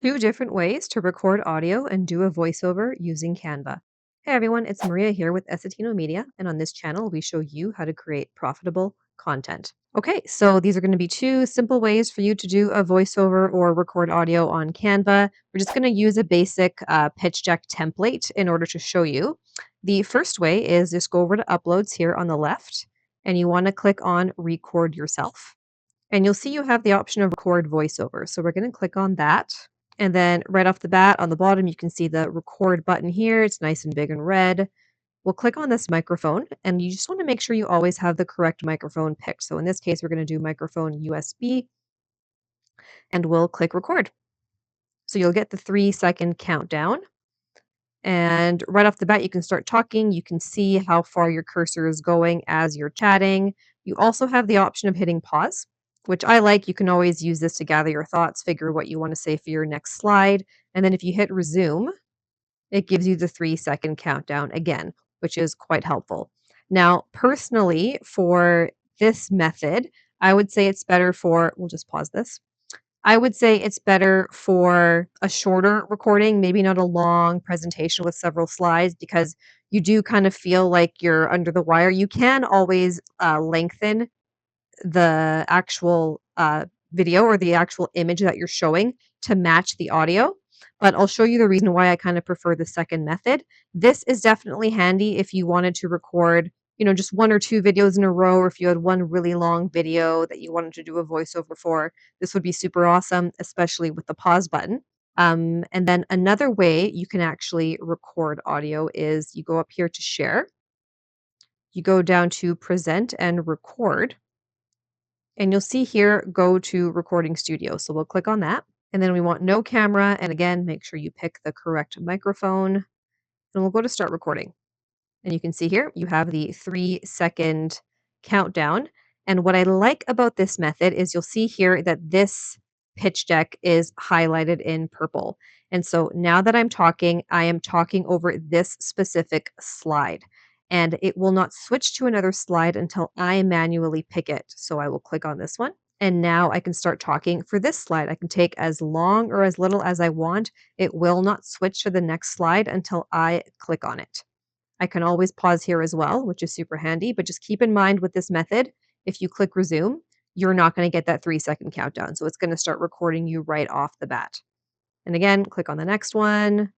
Two different ways to record audio and do a voiceover using Canva. Hey everyone, it's Maria here with Essetino and on this channel we show you how to create profitable content. Okay, so these are going to be two simple ways for you to do a voiceover or record audio on Canva. We're just going to use a basic pitch deck template in order to show you. The first way is just go over to Uploads here on the left, and you want to click on Record Yourself. And you'll see you have the option of Record Voiceover. So we're going to click on that. And then right off the bat on the bottom, you can see the record button here. It's nice and big and red. We'll click on this microphone, and you just want to make sure you always have the correct microphone picked. So in this case, we're going to do microphone USB, and we'll click record. So you'll get the 3-second countdown. And right off the bat, you can start talking. You can see how far your cursor is going as you're chatting. You also have the option of hitting pause, which I like. You can always use this to gather your thoughts, figure what you want to say for your next slide. And then if you hit resume, it gives you the 3-second countdown again, which is quite helpful. Now, personally, for this method, I would say it's better for, we'll just pause this. I would say it's better for a shorter recording, maybe not a long presentation with several slides, because you do kind of feel like you're under the wire. You can always lengthen the actual video or the actual image that you're showing to match the audio. But I'll show you the reason why I kind of prefer the second method. This is definitely handy if you wanted to record, just one or two videos in a row, or if you had one really long video that you wanted to do a voiceover for. This would be super awesome, especially with the pause button. And then another way you can actually record audio is you go up here to share, you go down to present and record, and you'll see here, go to recording studio. So we'll click on that. And then we want no camera. And again, make sure you pick the correct microphone. And we'll go to start recording. And you can see here, you have the 3-second countdown. And what I like about this method is you'll see here that this pitch deck is highlighted in purple. And so now that I'm talking, I am talking over this specific slide. And it will not switch to another slide until I manually pick it. So I will click on this one. And now I can start talking for this slide. I can take as long or as little as I want. It will not switch to the next slide until I click on it. I can always pause here as well, which is super handy, but just keep in mind with this method, if you click resume, you're not going to get that 3-second countdown. So it's going to start recording you right off the bat. And again, click on the next one,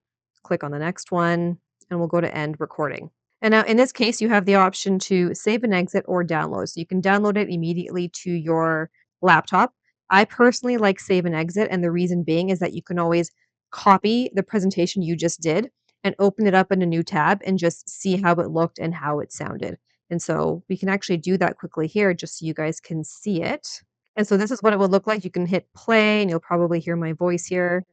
click on the next one, and we'll go to end recording. And now in this case, you have the option to save and exit or download. So you can download it immediately to your laptop. I personally like save and exit. And the reason being is that you can always copy the presentation you just did and open it up in a new tab and just see how it looked and how it sounded. And so we can actually do that quickly here just so you guys can see it. And so this is what it will look like. You can hit play and you'll probably hear my voice here.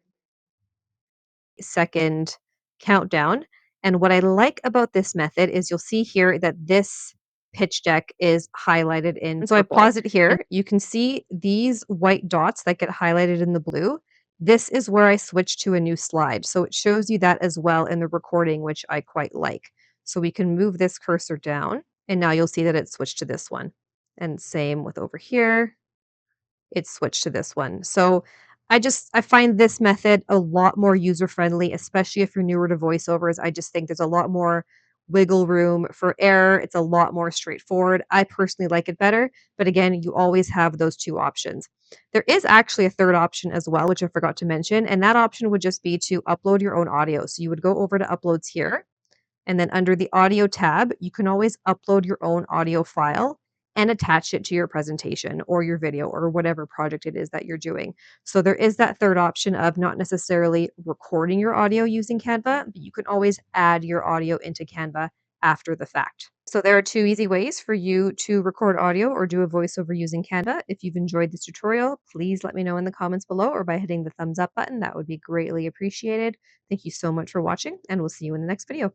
Second countdown. And what I like about this method is you'll see here that this pitch deck is highlighted in. So I pause it here. You can see these white dots that get highlighted in the blue. This is where I switch to a new slide. So it shows you that as well in the recording, which I quite like. So we can move this cursor down, and now you'll see that it switched to this one. And same with over here, it switched to this one. So I find this method a lot more user friendly, especially if you're newer to voiceovers. I just think there's a lot more wiggle room for error. It's a lot more straightforward. I personally like it better, but again, you always have those two options. There is actually a third option as well, which I forgot to mention, and that option would just be to upload your own audio. So you would go over to uploads here, and then under the audio tab, you can always upload your own audio file and attach it to your presentation or your video or whatever project it is that you're doing. So there is that third option of not necessarily recording your audio using Canva, but you can always add your audio into Canva after the fact. So there are two easy ways for you to record audio or do a voiceover using Canva. If you've enjoyed this tutorial, please let me know in the comments below or by hitting the thumbs up button. That would be greatly appreciated. Thank you so much for watching, and we'll see you in the next video.